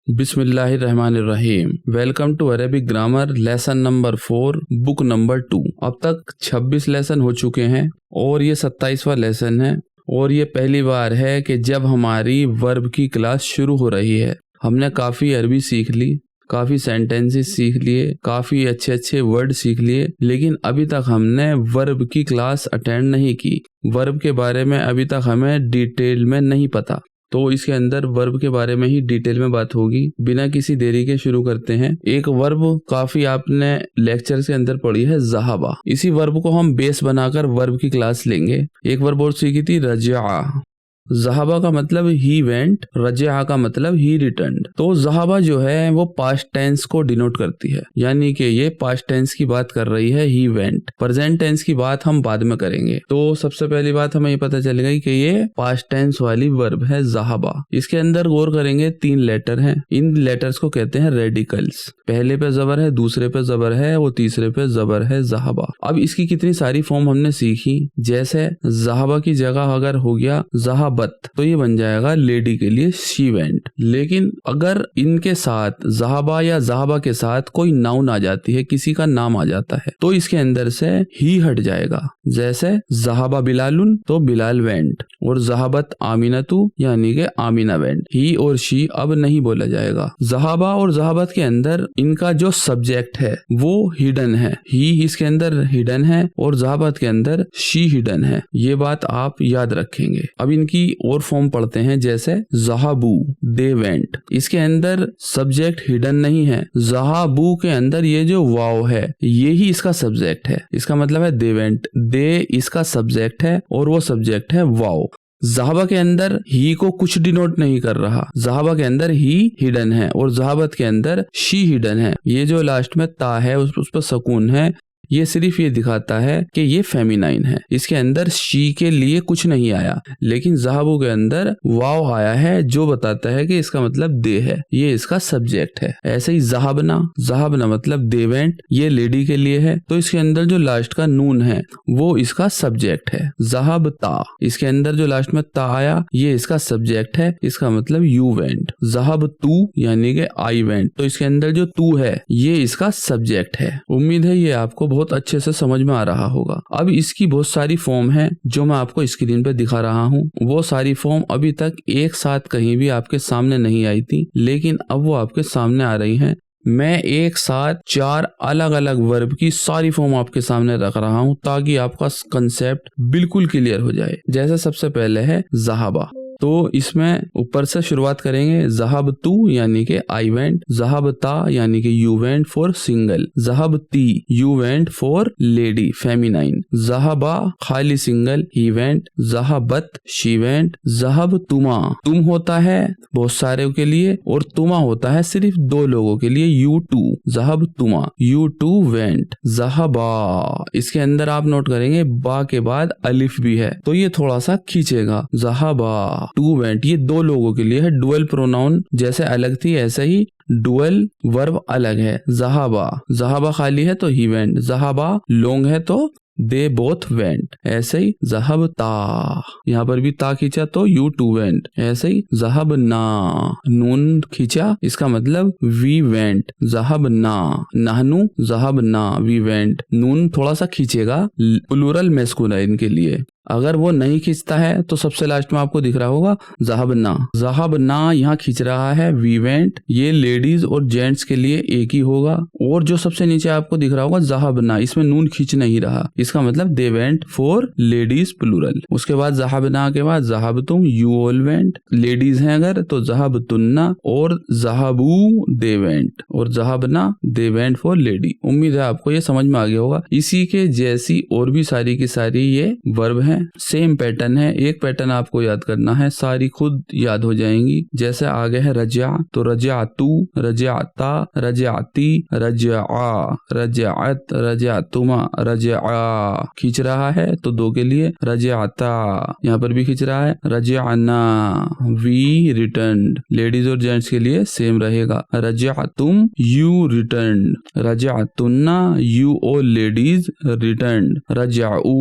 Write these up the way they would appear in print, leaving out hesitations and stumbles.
बिस्मिल्लाहिर्रहमानिर्रहीम। Welcome to Arabic grammar lesson number 4 book number 2। अब तक 26 लेसन हो चुके हैं और ये 27वां लेसन है और ये पहली बार है कि जब हमारी वर्ब की क्लास शुरू हो रही है। हमने काफ़ी अरबी सीख ली, काफ़ी सेंटेंसेस सीख लिए, काफ़ी अच्छे अच्छे वर्ड सीख लिए, लेकिन अभी तक हमने वर्ब की क्लास अटेंड नहीं की। वर्ब के बारे में अभी तक हमें डिटेल में नहीं पता, तो इसके अंदर वर्ब के बारे में ही डिटेल में बात होगी। बिना किसी देरी के शुरू करते हैं। एक वर्ब काफी आपने लेक्चर के अंदर पढ़ी है, ज़हाबा। इसी वर्ब को हम बेस बनाकर वर्ब की क्लास लेंगे। एक वर्ब और सीखी थी, रजा। ज़हाबा का मतलब ही वेंट, रजा का मतलब ही रिटर्न्ड। तो ज़हाबा जो है वो पास्ट टेंस को डिनोट करती है, यानी कि ये पास्ट टेंस की बात कर रही है, ही वेंट। प्रेजेंट टेंस की बात हम बाद में करेंगे। तो सबसे पहली बात हमें ये पता चल गई कि ये पास्ट टेंस वाली वर्ब है, ज़हाबा। इसके अंदर गौर करेंगे, 3 लेटर हैं। इन लेटर्स को कहते हैं रेडिकल्स। पहले पे जबर है, दूसरे पे जबर है और तीसरे पे जबर है, ज़हाबा। अब इसकी कितनी सारी फॉर्म हमने सीखी। जैसे ज़हाबा की जगह अगर हो गया ज़हाबत, तो ये बन जाएगा लेडी के लिए शी वेंट। लेकिन अगर इनके साथ ज़हाबा या ज़हाबा के साथ कोई नाउन आ जाती है, किसी का नाम आ जाता है, तो इसके अंदर से ही हट जाएगा। जैसे ज़हाबा बिलालुन, तो बिलाल वेंट, और ज़हाबत आमिनतु यानी कि आमिना वेंट। ही और शी अब नहीं बोला जाएगा। ज़हाबा और ज़हाबत के अंदर इनका जो सब्जेक्ट है वो हिडन है। ही इसके अंदर हिडन है और ज़हाबत के अंदर शी हिडन है। ये बात आप याद रखेंगे। अब इनकी और फॉर्म पढ़ते हैं। जैसे ज़हाबू, दे वेंट। इसके अंदर सब्जेक्ट हिडन नहीं है। ज़हाबू के अंदर ये जो वाव है ये ही इसका सब्जेक्ट है। इसका मतलब है दे वेंट। दे इसका सब्जेक्ट है और वो सब्जेक्ट है वाव। ज़हाबा के अंदर ही को कुछ डिनोट नहीं कर रहा। ज़हाबा के अंदर ही हिडन है और ज़हाबत के अंदर शी हिडन है। ये जो लास्ट में ता है उस पर सुकून है, ये सिर्फ ये दिखाता है कि ये फेमिनाइन है। इसके अंदर शी के लिए कुछ नहीं आया, लेकिन ज़हाबू के अंदर वाव आया है जो बताता है कि इसका मतलब दे है, ये इसका सब्जेक्ट है। ऐसे ही ज़हाबना, ज़हाबना मतलब दे वेंट, ये लेडी के लिए है, तो इसके अंदर जो लास्ट का नून है वो इसका सब्जेक्ट है। ज़हाबता, इसके अंदर जो लास्ट में ता आया ये इसका सब्जेक्ट है, इसका मतलब यू वेंट। ज़हाबतू यानी कि आई वेंट, तो इसके अंदर जो तू है ये इसका सब्जेक्ट है। उम्मीद है ये आपको बहुत अच्छे से समझ में आ रहा होगा। अब इसकी बहुत सारी फॉर्म है जो मैं आपको स्क्रीन पे दिखा रहा हूँ। वो सारी फॉर्म अभी तक एक साथ कहीं भी आपके सामने नहीं आई थी, लेकिन अब वो आपके सामने आ रही हैं। मैं एक साथ 4 अलग अलग वर्ब की सारी फॉर्म आपके सामने रख रहा हूँ ताकि आपका कंसेप्ट बिल्कुल क्लियर हो जाए। जैसे सबसे पहले है ज़हाबा, तो इसमें ऊपर से शुरुआत करेंगे। ज़हाबतू यानी कि आई वेंट, ज़हाबता यानी कि यू वेंट फॉर सिंगल, ज़हाबती you went for lady feminine, ज़हाबा खाली सिंगल ही वेंट, ज़हाबत शी वेंट, ज़हाबतुमा तुम होता है बहुत सारे के लिए और तुमा होता है सिर्फ 2 लोगों के लिए, यू टू, ज़हाबतुमा यू टू वेंट। ज़हाबा, इसके अंदर आप नोट करेंगे बा के बाद अलिफ भी है, तो ये थोड़ा सा खींचेगा। ज़हाबा टू वेंट, ये 2 लोगों के लिए है। डुअल प्रोनाउन जैसे अलग थी ऐसे ही डुअल वर्ब अलग है। ज़हाबा, ज़हाबा खाली है तो ही वेंट, ज़हाबा लॉन्ग है तो दे बोथ वेंट। ऐसे ही ज़हाबता, यहाँ पर भी ता खींचा तो यू टू वेंट। ऐसे ही ज़हाबना, नून खींचा इसका मतलब वी वेंट, ज़हाबना नहनु, ज़हाबना वी वेंट। नून थोड़ा सा खींचेगा, प्लूरल मैस्कुलाइन के लिए। अगर वो नहीं खींचता है तो सबसे लास्ट में आपको दिख रहा होगा ज़हाबना। ज़हाबना यहाँ खींच रहा है, वी वेंट ये लेडीज और जेंट्स के लिए एक ही होगा। और जो सबसे नीचे आपको दिख रहा होगा ज़हाबना, इसमें नून खींच नहीं रहा, इसका मतलब they went for ladies plural. उसके बाद ज़हाबना के बाद ज़हाबतुम यू ऑल वेंट, लेडीज हैं अगर तो ज़हाबतुन्ना, और ज़हाबू दे वेंट, और ज़हाबना दे वेंट फॉर लेडी। उम्मीद है आपको ये समझ में आ गया होगा। इसी के जैसी और भी सारी की सारी ये वर्ब है, सेम पैटर्न है। एक पैटर्न आपको याद करना है, सारी खुद याद हो जाएंगी। जैसे आगे है रजा, तो रजा तू रजअता, रजअती, रजअ, रजअत, रजअतुमा, रजअ। खींच रहा है तो दो के लिए रजअता, यहाँ पर भी खींच रहा है रजअना। वी रिटर्न्ड, लेडीज और जेंट्स के लिए सेम रहेगा। रजअतुम, यू रिटर्न्ड। रजअतुन्ना, यू और लेडीज रिटर्न्ड। रजअू,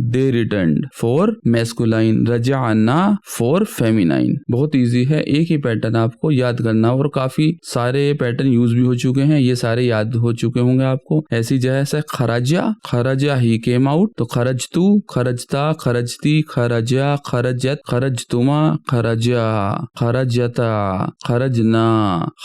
दे रिटर्न्ड फॉर मैस्कुलाइन। रजअना फॉर फेमिनाइन। बहुत इजी है, एक ही पैटर्न आपको याद करना और काफी सारे पैटर्न यूज भी हो चुके हैं, ये सारे याद हो चुके होंगे आपको। ऐसी जैसे खरजा, खरजा ही केम आउट, तो खरजतू, खरजता, खरजती, खरजा, खरजत, खरजतुमा, खरजा, खरजता, खरजना,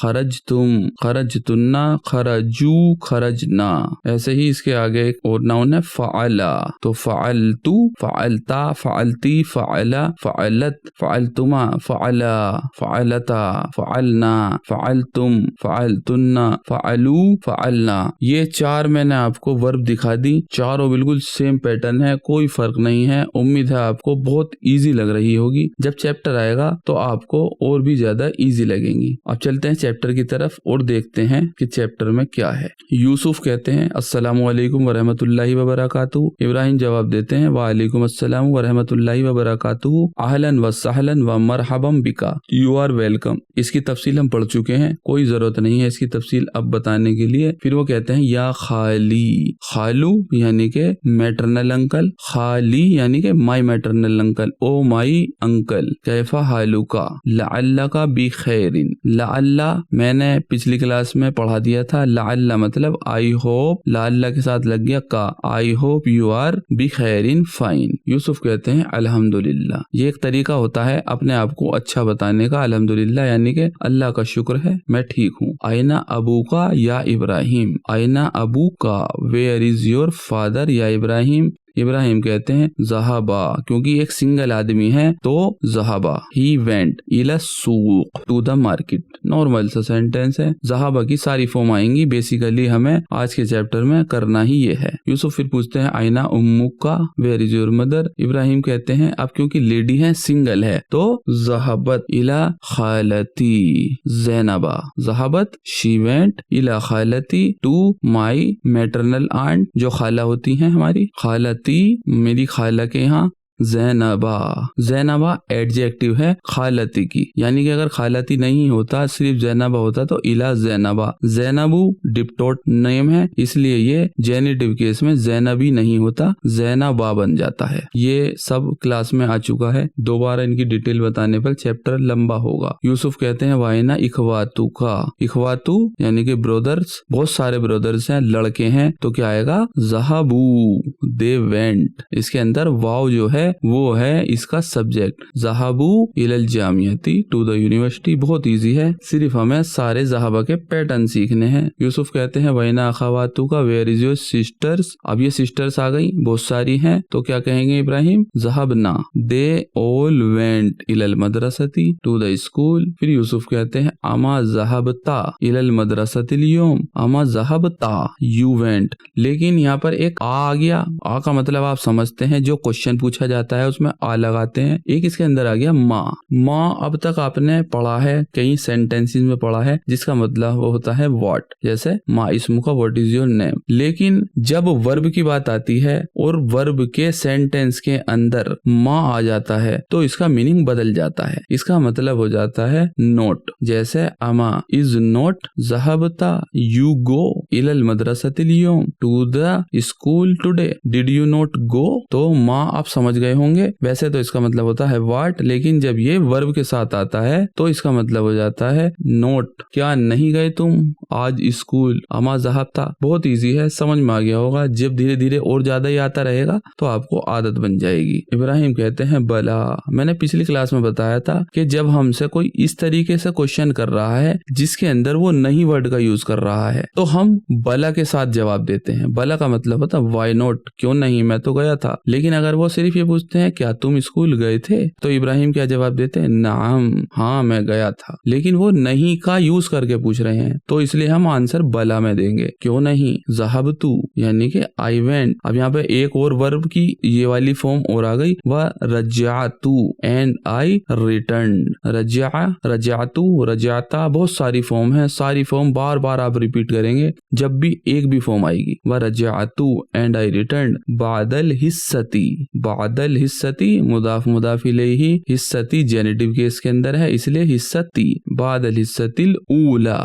खरजतुम, खरजतुन्ना, खरजू, खरजना। ऐसे ही इसके आगे एक और नाउन है फ़अला, तो फ़अलतू, फ़अलता, फ़अलती, फ़अला, फ़अलत, फ़अलतुमा, फ़अला, फ़अलता, फ़अलना, फ़अलतुम, फ़अलतुन्ना, फ़अलू, फ़अलना। ये चार मैंने आपको वर्ब दिखा दी, चारों बिल्कुल सेम पैटर्न है, कोई फर्क नहीं है। उम्मीद है आपको बहुत इजी लग रही होगी। जब चैप्टर आएगा तो आपको और भी ज्यादा इजी लगेंगी। अब चलते हैं चैप्टर की तरफ और देखते हैं कि चैप्टर में क्या है। यूसुफ कहते हैं अस्सलामु अलैकुम वरहमतुल्लाहि वबरकातुहू। इब्राहिम जवाब देते हैं वालेकुम अस्सलाम वरहमतुल्लाहि वबरकातुहू। अहलन व सहलन व मरहबम बिका, यू आर वेलकम। इसकी तफसील हम पढ़ चुके हैं, कोई जरूरत नहीं है इसकी तफसील अब बताने के लिए। फिर वो कहते हैं या खाली, खालू यानी के मैटरनल अंकल, खाली यानी के my maternal uncle, O my uncle. कैफा हालू का, लअल्ला का बी खैरिन। लअल्ला मैंने पिछली क्लास में पढ़ा दिया था, लअल्ला मतलब आई होप, लअल्ला के साथ लग गया का, I hope you are be खैरिन फाइन। यूसुफ कहते हैं अल्हम्दुलिल्लाह। ये एक तरीका होता है अपने आप को अच्छा बताने का, अल्हम्दुलिल्लाह यानी के अल्लाह का शुक्र है मैं ठीक हूँ। आइना अबू का या इब्राहिम, आइना अबू का, वेयर इज योर फादर या इब्राहिम। इब्राहिम कहते हैं ज़हाबा, क्योंकि एक सिंगल आदमी है तो ज़हाबा। ही वेंट इला सूक, टू द मार्केट। नॉर्मल सा सेंटेंस है, ज़हाबा की सारी फॉर्म आएंगी। बेसिकली हमें आज के चैप्टर में करना ही ये है। यूसुफ फिर पूछते हैं आइना उम्मुक का, where is your mother. Ibrahim कहते हैं अब क्योंकि लेडी है, सिंगल है, तो ज़हाबत इला खालती ज़ैनबा। ज़हाबत शी वेंट इला खालती, टू माई मैटरनल आंट, जो खाला होती हैं हमारी, खालती मेरी खाला के यहाँ। ज़ैनबा, ज़ैनबा एडजेक्टिव है खालती की, यानी कि अगर खालती नहीं होता सिर्फ ज़ैनबा होता तो इला ज़ैनबा। ज़ैनबू डिप्टोट नेम है, इसलिए ये जेनिटिव केस में ज़ैनबी नहीं होता, ज़ैनबा बन जाता है। ये सब क्लास में आ चुका है, दोबारा इनकी डिटेल बताने पर चैप्टर लंबा होगा। यूसुफ कहते हैं वाइना इखवातू का, इखवातू यानी कि ब्रदर्स, बहुत सारे ब्रदर्स हैं, लड़के हैं, तो क्या आएगा ज़हाबू, दे वेंट। इसके अंदर वाव जो है वो है इसका सब्जेक्ट। ज़हाबू इलल जामियती, टू द यूनिवर्सिटी। बहुत इजी है, सिर्फ हमें सारे ज़हाबा के पैटर्न सीखने हैं। यूसुफ कहते हैं वैना अखावातू का, वेयर इज योर सिस्टर्स। अब ये सिस्टर्स आ गई, बहुत सारी हैं, तो क्या कहेंगे इब्राहिम ज़हबना, दे ऑल वेंट इलल मदरसती, टू द स्कूल। फिर यूसुफ कहते हैं अमा ज़हबता इलल मदरसतिल यौम, अमा ज़हबता यू वेंट। लेकिन यहाँ पर एक आ गया, आ का मतलब आप समझते हैं, जो क्वेश्चन पूछा जाता है उसमें आ लगाते हैं। एक इसके अंदर आ गया माँ। माँ अब तक आपने पढ़ा है, कई सेंटेंसेस में पढ़ा है, जिसका मतलब वो होता है व्हाट, जैसे माँ इसमु का व्हाट इज योर नेम। लेकिन जब वर्ब की बात आती है और वर्ब के सेंटेंस के अंदर माँ आ जाता है तो इसका मीनिंग बदल जाता है, इसका मतलब हो जाता है नोट। जैसे अमा इज नोट ज़हबता यू गो इलल मदरसतिल यौम, to the school today, did you not go. तो माँ आप समझ गए होंगे, वैसे तो इसका मतलब होता है व्हाट, लेकिन जब ये वर्ब के साथ आता है तो इसका मतलब हो जाता है नोट, क्या नहीं गए तुम आज स्कूल। अमा ज़हबता बहुत इजी है, समझ में आ गया होगा। जब धीरे धीरे और ज्यादा ही आता रहेगा तो आपको आदत बन जाएगी। इब्राहिम कहते हैं बला, मैंने पिछली क्लास में बताया था कि जब हमसे कोई इस तरीके से क्वेश्चन कर रहा है जिसके अंदर वो नहीं वर्ड का यूज कर रहा है तो हम बला के साथ जवाब देते हैं। बला का मतलब होता है व्हाई नॉट, क्यों नहीं, मैं तो गया था। लेकिन अगर वो सिर्फ ये पूछते हैं क्या तुम स्कूल गए थे, तो इब्राहिम क्या जवाब देते हैं नाम, हाँ मैं गया था। लेकिन वो नहीं का यूज करके पूछ रहे हैं तो इसलिए इसलिए हम आंसर बला में देंगे। क्यों नहीं, ज़हबतु यानी कि आई वेंट। अब यहाँ पे एक और वर्ब की ये वाली फॉर्म और आ गई, वह रजातु एंड आई रिटर्न। रजा, रजातु, रजाता, बहुत सारी फॉर्म है, सारी फॉर्म बार बार आप रिपीट करेंगे जब भी एक भी फॉर्म आएगी। वह रजातु एंड आई रिटर्न बादल हिस्सती। बादल हिस्सती मुदाफ मुदाफ इलैहि, हिस्सती जेनेटिव केस के अंदर है इसलिए हिस्सती। बादल हिस्सतिल ऊला।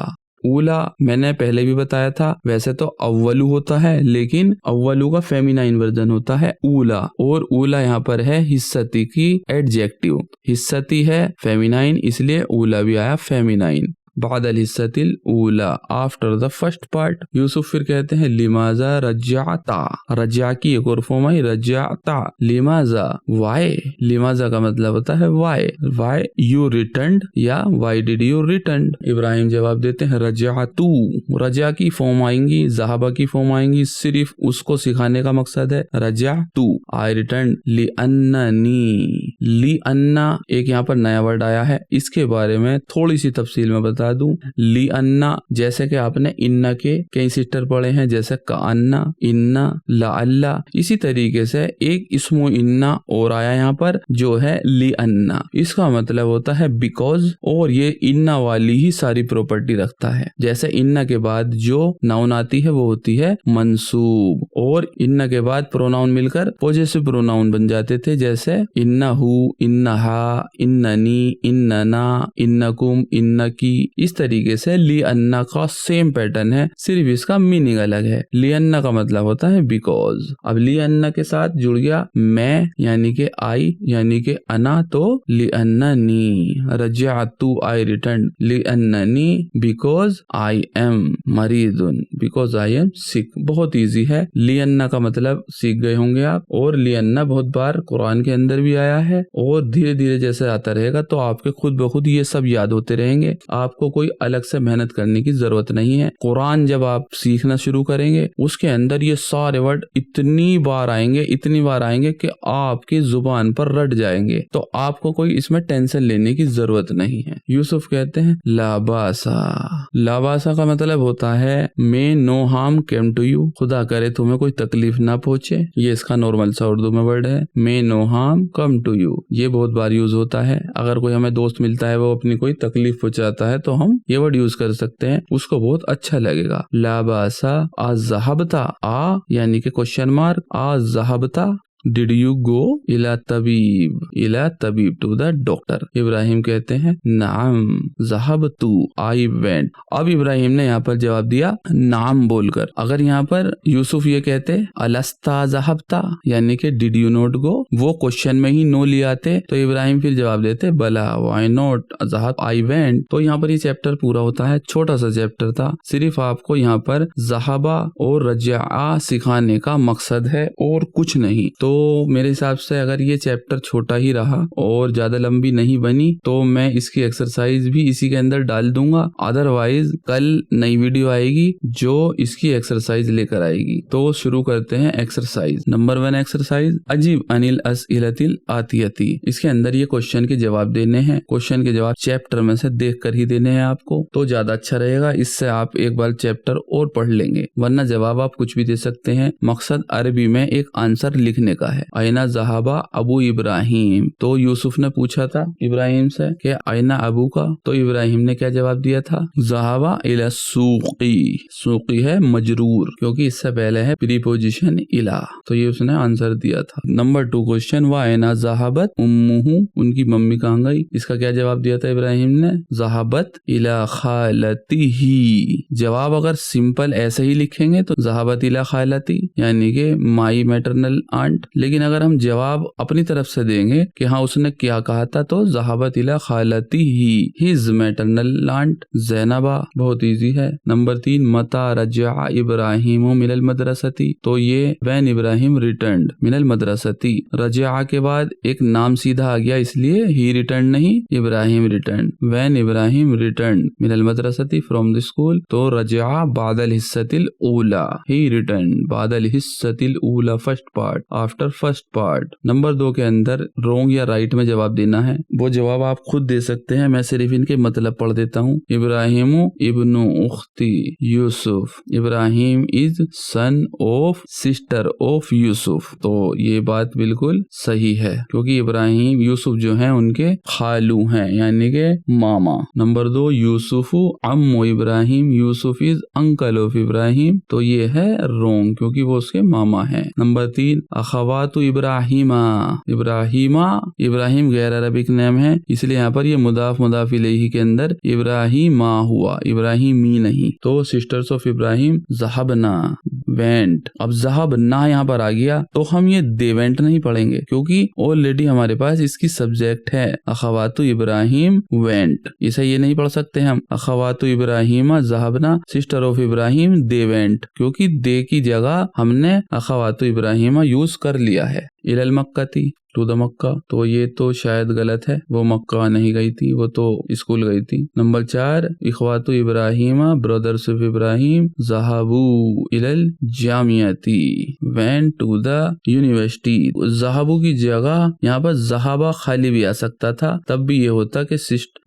ऊला मैंने पहले भी बताया था, वैसे तो अव्वलू होता है लेकिन अव्वलू का फेमिनाइन वर्जन होता है ऊला, और ऊला यहाँ पर है हिस्सती की एडजेक्टिव। हिस्सती है फेमिनाइन इसलिए ऊला भी आया फेमिनाइन। बादल हिस्सतिल ऊला after the first part. Yusuf फिर कहते हैं लिमाजा रजाता। रजा की एक और फॉर्म आई रजाता। लिमाजा वाई, लिमाजा का मतलब होता है वाई। वाई यू रिटर्न्ड या why did you return. Ibrahim जवाब देते हैं रजातू। रजा की फॉर्म आएंगी, ज़हाबा की फॉर्म आएंगी, सिर्फ उसको सिखाने का मकसद है। रजातू आई रिटर्न ली अन्ननी। ली अन्ना एक यहाँ पर नया वर्ड आया है, इसके बारे में थोड़ी सी तफसील में बता दूं। ली अन्ना जैसे कि आपने इन्ना के कई सिस्टर पढ़े हैं, जैसे का अन्ना, इन्ना, ला अल्ला, इसी तरीके से एक इस्मो इन्ना और आया यहाँ पर जो है ली अन्ना। इसका मतलब होता है बिकॉज, और ये इन्ना वाली ही सारी प्रॉपर्टी रखता है। जैसे इन्ना के बाद जो नाउन आती है वो होती है मंसूब, और इन्ना के बाद प्रोनाउन मिलकर पॉजेसिव प्रोनाउन बन जाते थे, जैसे इन्नहु, इन्नहा, इन्ननी, इन्नना, इन्नकुम, इन्नकी। इस तरीके से ली अन्ना का सेम पैटर्न है, सिर्फ इसका मीनिंग अलग है। ली अन्ना का मतलब होता है बिकॉज। अब ली अन्ना के साथ जुड़ गया मैं यानी कि आई यानी कि अना, तो ली अन्ननी। रजातु आई रिटर्न ली अन्ननी बिकॉज आई एम मरीदुन, बिकॉज आई एम सिक। बहुत इजी है। ली अन्ना का मतलब सीख गए होंगे आप, और ली अन्ना बहुत बार कुरान के अंदर भी आया है, और धीरे धीरे जैसे आता रहेगा तो आपके खुद ब खुद ये सब याद होते रहेंगे। आपको कोई अलग से मेहनत करने की जरूरत नहीं है। कुरान जब आप सीखना शुरू करेंगे उसके अंदर ये सारे वर्ड इतनी बार आएंगे कि आपकी जुबान पर रट जाएंगे, तो आपको कोई इसमें टेंशन लेने की जरूरत नहीं है। यूसुफ कहते हैं लाबासा। लाबासा का मतलब होता है may no harm came to you, खुदा करे तुम्हें कोई तकलीफ ना पहुंचे। ये इसका नॉर्मल सा उर्दू में वर्ड है, may no harm come to you. ये बहुत बार यूज होता है। अगर कोई हमें दोस्त मिलता है वो अपनी कोई तकलीफ पहुंचाता है तो हम ये वर्ड यूज कर सकते हैं, उसको बहुत अच्छा लगेगा। लाबासा अज़हबता, आ यानी कि क्वेश्चन मार्क, अज़हबता डिड यू गो इला तबीब टू द डॉक्टर। इब्राहिम कहते हैं नाम ज़हबतु आई वेंट। अब इब्राहिम ने यहाँ पर जवाब दिया नाम बोलकर। अगर यहाँ पर यूसुफ ये कहते अलस्ता ज़हबता यानी कि डिड यू नॉट गो, वो क्वेश्चन में ही नो ले आते, तो इब्राहिम फिर जवाब देते बला व्हाई नॉट ज़हब आई वेंट। तो यहाँ पर ये चैप्टर पूरा होता है। छोटा सा चैप्टर था, सिर्फ आपको यहाँ पर ज़हबा और रजा सिखाने का मकसद है और कुछ नहीं। तो मेरे हिसाब से अगर ये चैप्टर छोटा ही रहा और ज्यादा लंबी नहीं बनी तो मैं इसकी एक्सरसाइज भी इसी के अंदर डाल दूंगा। अदरवाइज कल नई वीडियो आएगी जो इसकी एक्सरसाइज लेकर आएगी। तो शुरू करते हैं एक्सरसाइज नंबर 1। एक्सरसाइज अजीब अनिल अस्इलतिल आतियती। इसके अंदर ये क्वेश्चन के जवाब देने हैं। क्वेश्चन के जवाब चैप्टर में से देख कर ही देने हैं आपको, तो ज्यादा अच्छा रहेगा। इससे आप एक बार चैप्टर और पढ़ लेंगे, वरना जवाब आप कुछ भी दे सकते हैं। मकसद अरबी में एक आंसर लिखने का है। आइना ज़हाबा अबू इब्राहिम, तो यूसुफ ने पूछा था इब्राहिम से कि आइना अबू का, तो इब्राहिम ने क्या जवाब दिया था ज़हाबा इला सूकी। सूकी है मजरूर क्योंकि इससे पहले है प्रीपोजिशन इला, तो ये उसने आंसर दिया था। नंबर 2 क्वेश्चन व आइना ज़हाबत उम्मुहु, उनकी मम्मी कहाँ गई। इसका क्या जवाब दिया था इब्राहिम ने ज़हाबत इला खालतिही। जवाब अगर सिंपल ऐसे ही लिखेंगे तो ज़हाबत इला खालती यानी कि माई मैटरनल आंट, लेकिन अगर हम जवाब अपनी तरफ से देंगे कि हाँ उसने क्या कहा था, तो ज़हाबत इला खालती ही हिज मैटरनल आंट ज़ैनबा। बहुत इजी है। नंबर 3 मता रजा इब्राहिम मिनल मदरसती, तो ये वैन इब्राहिम रिटर्न्ड मिनल मदरसती। रजा के बाद एक नाम सीधा आ गया इसलिए ही रिटर्न नहीं, Ibrahim return. When Ibrahim return मिनल मदरसती फ्रॉम द स्कूल, तो रजा बादल हिस्सतिल ऊला, ही रिटर्न बादल हिस्सतिल ऊला first part after first part. Number 2 के अंदर रोंग या राइट में जवाब देना है। वो जवाब आप खुद दे सकते हैं, मैं सिर्फ इनके मतलब पढ़ देता हूँ। इब्राहिमु इब्नु उख्ती Yusuf, Ibrahim is son of sister of Yusuf. तो ये बात बिल्कुल सही है, क्योंकि इब्राहिम यूसुफ जो हैं उनके खालू हैं, यानी के मामा। नंबर 2 यूसुफु अम्मु Ibrahim, Yusuf is uncle of Ibrahim. तो ये है रोंग, क्योंकि वो उसके मामा हैं। नंबर 3 अखवातु इब्राहिमा, इब्राहिम गैर अरबिक नेम है, इसलिए यहाँ पर ये मुदाफ मुदाफ इलैहि के अंदर इब्राहिमा हुआ, इब्राहिमी नहीं। तो सिस्टर्स ऑफ इब्राहिम ज़हबना वेंट। अब ज़हबना यहाँ पर आ गया तो हम ये दे वेंट नहीं पढ़ेंगे, क्योंकि ऑलरेडी हमारे पास इसकी सब्जेक्ट है अखवातु इब्राहिम वेंट। इसे ये नहीं पढ़ सकते हम अखवातु इब्राहिमा ज़हबना sister of Ibrahim they went, क्योंकि दे की जगह हमने अखवातु इब्राहिमा यूज कर लिया है। इलल मक्कती टू द मक्का, तो ये तो शायद गलत है, वो मक्का नहीं गई थी, वो तो स्कूल गई थी। नंबर 4 इखवातु इब्राहिमा ब्रदर्स ऑफ इब्राहिम ज़हाबू इलल जामियाती वेंट टू द यूनिवर्सिटी। ज़हाबू की जगह यहाँ पर ज़हाबा खाली भी आ सकता था, तब भी ये होता कि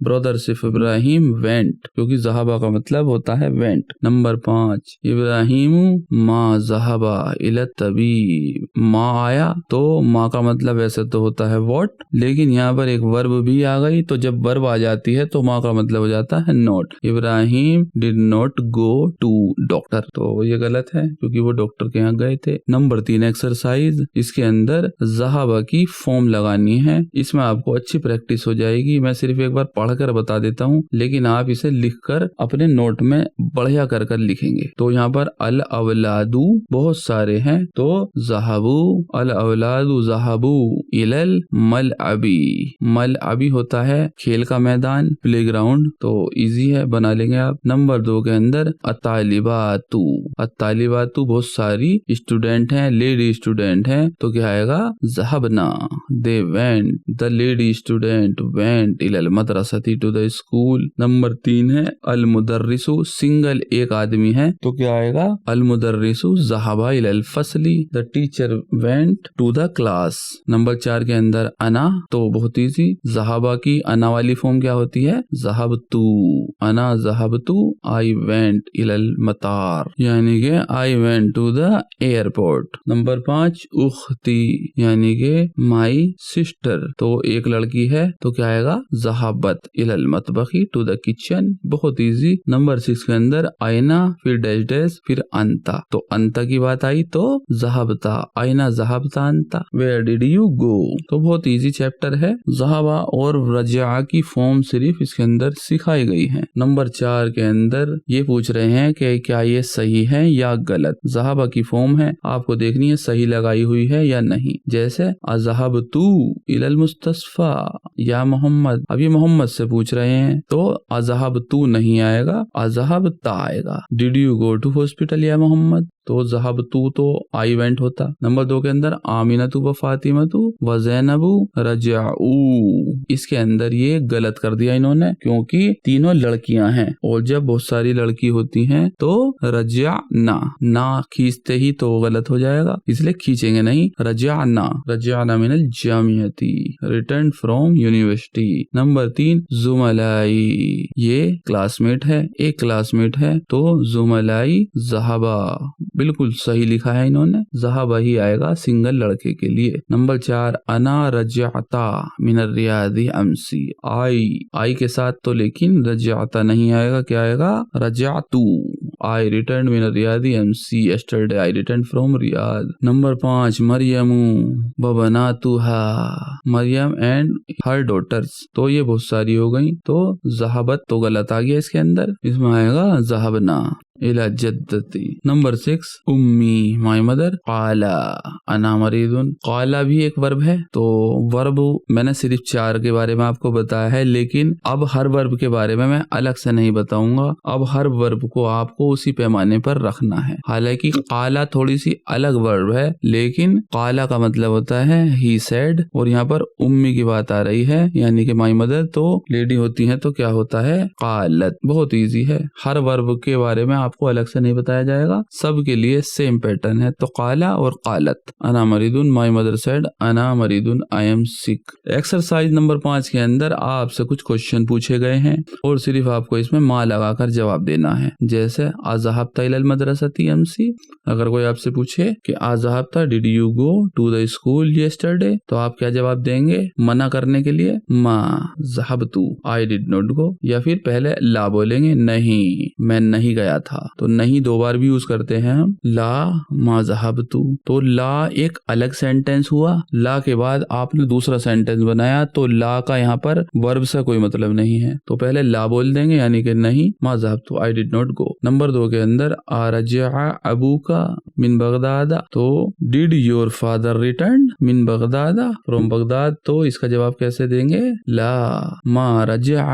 ब्रदर्स ऑफ इब्राहिम वेंट, क्योंकि ज़हाबा का मतलब होता है वेंट। नंबर 5 इब्राहिमु माँ ज़हाबा इल तबीब, माँ आया तो माँ का मतलब ऐसे तो होता है व्हाट, लेकिन यहाँ पर एक वर्ब भी आ गई, तो जब वर्ब आ जाती है तो माँ का मतलब हो जाता है not. Ibrahim did not go to doctor, तो ये गलत है, क्योंकि वो डॉक्टर के यहाँ गए थे। नंबर 3 एक्सरसाइज, इसके अंदर ज़हाबा की फॉर्म लगानी है, इसमें आपको अच्छी प्रैक्टिस हो जाएगी। मैं सिर्फ एक बार पढ़कर बता देता हूँ, लेकिन आप इसे लिखकर अपने नोट में बढ़िया कर कर लिखेंगे। तो यहाँ पर अल अवलादू बहुत सारे हैं, तो ज़हाबू अल अवलादू ज़हाबू इलल मल अबी होता है खेल का मैदान, प्लेग्राउंड, तो इजी है, बना लेंगे आप। नंबर 2 के अंदर अतालिबातु बहुत सारी स्टूडेंट हैं, लेडी स्टूडेंट हैं, तो क्या आएगा ज़हबना they went, the lady student went इलल मदरसती टू द स्कूल। नंबर 3 है अल मुदर्रिसु, सिंगल एक आदमी है, तो क्या आएगा अल मुदर्रिसु ज़हबा इलल फसली, the teacher went to the class. Number 4 के अंदर अना, तो बहुत इजी, ज़हाबा की अना वाली फॉर्म क्या होती है ज़हबतु, अना ज़हबतु आई वेंट इलल मतार, यानी कि I went to the airport. Number 5 उख्ती, यानी कि माई सिस्टर, तो एक लड़की है, तो क्या आएगा ज़हाबत इलल मतबखी टू द किचन, बहुत इजी। नंबर 6 के अंदर आईना, फिर डैश डैश, फिर अंता, तो अंता की बात आई तो ज़हाबता आईना ज़हाबता अंता, वेयर डिड यू गो, तो बहुत इजी चैप्टर है। ज़हाबा और रजा की फॉर्म सिर्फ इसके अंदर सिखाई गई है। नंबर 4 के अंदर ये पूछ रहे हैं कि क्या ये सही है या गलत। ज़हाबा की फॉर्म है, आपको देखनी है सही लगाई हुई है या नहीं। जैसे अज़हबतु इलल मुस्तशफा या मोहम्मद, अब ये मोहम्मद से पूछ रहे हैं, तो अज़हबतु नहीं आएगा, अज़हबता आएगा। Did you go to hospital या मोहम्मद, तो ज़हबतु तो आई वेंट होता। नंबर 2 के अंदर आमिनतु व फातिमतु व ज़ैनबु रजाऊ, इसके अंदर ये गलत कर दिया इन्होंने, क्योंकि तीनों लड़कियां हैं, और जब बहुत सारी लड़की होती हैं तो रजाना, ना खींचते ही तो गलत हो जाएगा, इसलिए खींचेंगे नहीं, रजाना मिनल जामियती, रिटर्न फ्रॉम यूनिवर्सिटी। नंबर 3 जुमलाई, ये क्लासमेट है, एक क्लासमेट है, तो जुमलाई ज़हाबा, बिल्कुल सही लिखा है इन्होंने, ज़हाबा ही आएगा सिंगल लड़के के लिए। नंबर 4 अना रजाता मिनर रियादी अमसी, आई के साथ तो लेकिन रजाता नहीं आएगा, क्या आएगा रजातू, आई रिटर्न मिनर रियादी अमसी, yesterday I return from Riyadh. Number 5 मरियमू व बनातुहा, मरियम एंड हर डॉटर्स, तो ये बहुत सारी हो गई, तो ज़हाबत तो गलत आ गया इसके अंदर, इसमें आएगा ज़हाबना इला जद्दती। नंबर 6 उम्मी माई मदर, काला अना मरीदुन, काला भी एक वर्ब है, तो वर्ब मैंने सिर्फ 4 के बारे में आपको बताया है, लेकिन अब हर वर्ब के बारे में मैं अलग से नहीं बताऊंगा, अब हर वर्ब को आपको उसी पैमाने पर रखना है। हालांकि काला थोड़ी सी अलग वर्ब है, लेकिन काला का मतलब होता है ही सेड, और यहाँ पर उम्मी की बात आ रही है, यानी कि माई मदर तो लेडी होती है, तो क्या होता है कालत, बहुत इजी है। हर वर्ब के बारे में आपको अलग से नहीं बताया जाएगा, सबके लिए सेम पैटर्न है। तो काला और कालत, अना मरीदुन, माई मदर सेड अना मरीदुन, I am sick. Exercise number 5 के अंदर आपसे कुछ क्वेश्चन पूछे गए हैं और सिर्फ आपको इसमें माँ लगाकर जवाब देना है। जैसे अज़हबता इलल मदरसती एमसी, अगर कोई आपसे पूछे कि अज़हबता did you go to the school yesterday, तो आप क्या जवाब देंगे मना करने के लिए? माँ ज़हबतु, आई डिड नॉट गो। या फिर पहले ला बोलेंगे, नहीं मैं नहीं गया था। तो नहीं 2 बार भी यूज करते हैं हम, ला मा ज़हबतु। तो ला एक अलग सेंटेंस हुआ, ला के बाद आपने दूसरा सेंटेंस बनाया, तो ला का यहाँ पर वर्ब से कोई मतलब नहीं है, तो पहले ला बोल देंगे यानी कि नहीं मा ज़हबतु, I did not go. Number 2 के अंदर आरजा अबूका मिन बगदाद, तो डिड योर फादर रिटर्न मिन बगदाद, फ्रॉम बगदाद, तो इसका जवाब कैसे देंगे? ला मा रजा,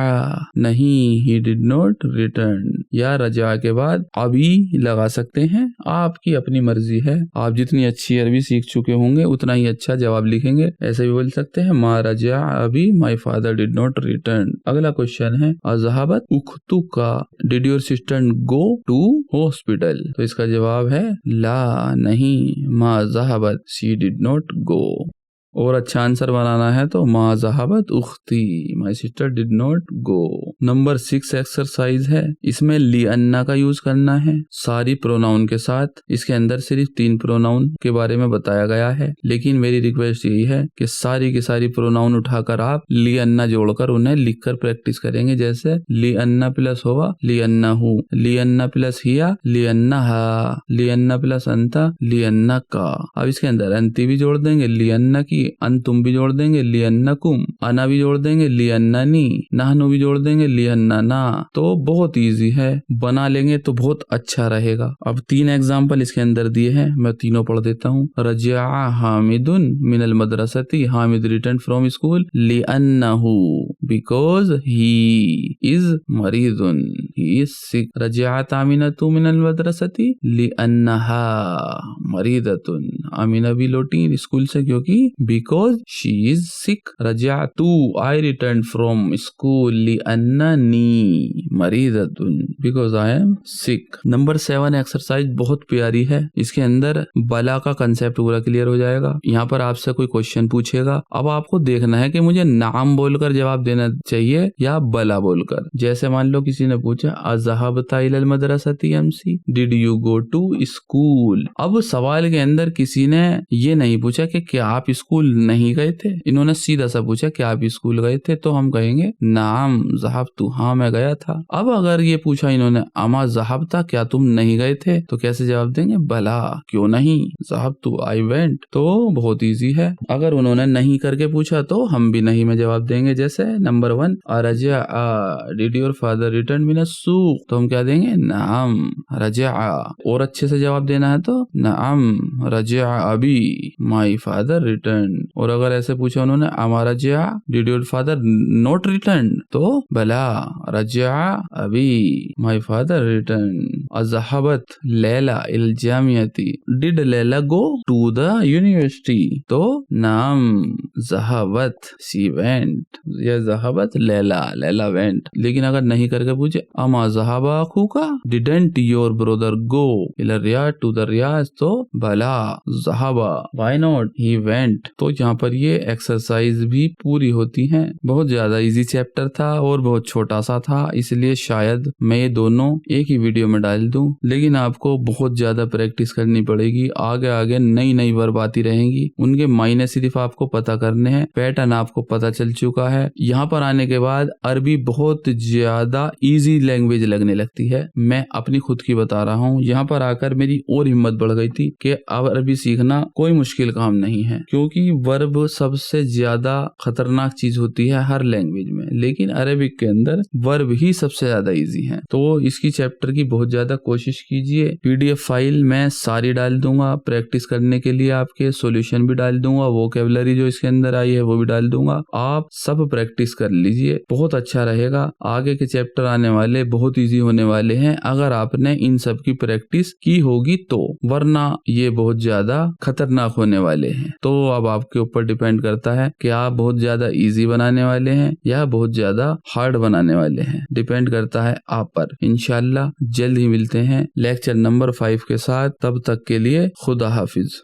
नहीं ही डिड नॉट रिटर्न। या रजा के बाद अभी लगा सकते हैं, आपकी अपनी मर्जी है, आप जितनी अच्छी अरबी सीख चुके होंगे उतना ही अच्छा जवाब लिखेंगे। ऐसे भी बोल सकते हैं मा रजा अभी, my father did not return. अगला क्वेश्चन है अज़हबत उख्तुका, did your sister go to hospital, तो इसका जवाब है ला नहीं मा ज़हबत, शी डिड नॉट गो। और अच्छा आंसर बनाना है तो मा ज़हबत उख्ती, my sister did not go. Number 6 exercise है, इसमें ली अन्ना का यूज करना है सारी प्रोनाउन के साथ। इसके अंदर सिर्फ 3 प्रोनाउन के बारे में बताया गया है, लेकिन मेरी रिक्वेस्ट यही है कि सारी की सारी प्रोनाउन उठाकर आप ली अन्ना जोड़कर उन्हें लिखकर प्रैक्टिस करेंगे। जैसे ली अन्ना प्लस होगा ली अन्ना हूँ, ली अन्ना प्लस हिया ली अन्ना हा, ली अन्ना प्लस अंता ली अन्ना का। अब इसके अंदर अंती भी जोड़ देंगे, ली अन्ना की अंतुम भी जोड़ देंगे, लियन्नकुम, अना भी जोड़ देंगे, लियन्ननी, नहनु भी जोड़ देंगे, लियन्नना। तो बहुत इजी है, बना लेंगे तो बहुत अच्छा रहेगा। अब 3 एग्जाम्पल इसके अंदर दिए हैं, मैं तीनों पढ़ देता हूँ। रजा हामिदुन मिनल मदरसती, हामिद रिटर्न फ्रॉम स्कूल, लियन्नहु बिकॉज ही इज मरीदुन, ही इज सिक। रजाअत आमिनतु मिनल मदरसती लियन्नहा मरीदतुन, आमिना भी लौटी स्कूल से क्योंकि because she is sick। रजातु, I returned from school लिअन्ननी मरीदतुन, because I am sick। Number 7 exercise बहुत प्यारी है, इसके अंदर बला का कंसेप्ट पूरा क्लियर हो जाएगा। यहाँ पर आपसे कोई क्वेश्चन पूछेगा, अब आपको देखना है कि मुझे नाम बोलकर जवाब देना चाहिए या बला बोलकर। जैसे मान लो किसी ने पूछा अज़हबता इलल मदरसती एमसी, did you go to school. अब सवाल के अंदर किसी ने ये नहीं पूछा कि क्या आप स्कूल नहीं गए थे, इन्होंने सीधा सा पूछा कि आप स्कूल गए थे, तो हम कहेंगे नाम ज़हबतु, हाँ मैं गया था। अब अगर ये पूछा इन्होंने अमा ज़हबता, क्या तुम नहीं गए थे, तो कैसे जवाब देंगे? बला, क्यों नहीं, ज़हबतु आई वेंट। तो बहुत इजी है। अगर उन्होंने नहीं करके पूछा तो हम भी नहीं में जवाब देंगे। जैसे number 1 Raza did your father return मिन अस्सूक, तो हम क्या देंगे? नाम रजा। और अच्छे से जवाब देना है तो नाम रजा अभी, माई फादर रिटर्न। और अगर ऐसे पूछा उन्होंने हमारा रजा did your father not return, तो बला रजा अभी, माई फादर रिटर्न। अज़हबत लैला इल जामियती, did Laila go to the university, तो नाम ज़हबत शी वेंट, या ज़हबत लैला, लैला वेंट। लेकिन अगर नहीं करके पूछे अमा ज़हबा अखूका, डिडंट योर ब्रदर गो इल रियाज टू द रियाज, तो बला ज़हबा, व्हाई नॉट ही वेंट। तो यहाँ पर ये एक्सरसाइज भी पूरी होती हैं। बहुत ज्यादा इजी चैप्टर था और बहुत छोटा सा था, इसलिए शायद मैं ये दोनों एक ही वीडियो में डाल दूं, लेकिन आपको बहुत ज्यादा प्रैक्टिस करनी पड़ेगी। आगे आगे नई नई वर्ब आती रहेंगी, उनके मायने सिर्फ आपको पता करने हैं, पैटर्न आपको पता चल चुका है। यहाँ पर आने के बाद अरबी बहुत ज्यादा इजी लैंग्वेज लगने लगती है। मैं अपनी खुद की बता रहा हूँ, यहाँ पर आकर मेरी और हिम्मत बढ़ गई थी कि अब अरबी सीखना कोई मुश्किल काम नहीं है, क्योंकि वर्ब सबसे ज्यादा खतरनाक चीज होती है हर लैंग्वेज में, लेकिन अरेबिक के अंदर वर्ब ही सबसे ज्यादा इजी है। तो इसकी चैप्टर की बहुत ज्यादा कोशिश कीजिए। पीडीएफ फाइल मैं सारी डाल दूंगा प्रैक्टिस करने के लिए, आपके सॉल्यूशन भी डाल दूंगा, वोकैबुलरी जो इसके अंदर आई है वो भी डाल दूंगा। आप सब प्रैक्टिस कर लीजिए, बहुत अच्छा रहेगा। आगे के चैप्टर आने वाले बहुत इजी होने वाले हैं अगर आपने इन सब की प्रैक्टिस की होगी तो, वरना ये बहुत ज्यादा खतरनाक होने वाले हैं। तो अब आपके ऊपर डिपेंड करता है कि आप बहुत ज्यादा इजी बनाने वाले हैं या बहुत ज्यादा हार्ड बनाने वाले हैं। डिपेंड करता है आप पर। इंशाल्लाह जल्द ही मिलते हैं लेक्चर नंबर 5 के साथ। तब तक के लिए खुदा हाफिज।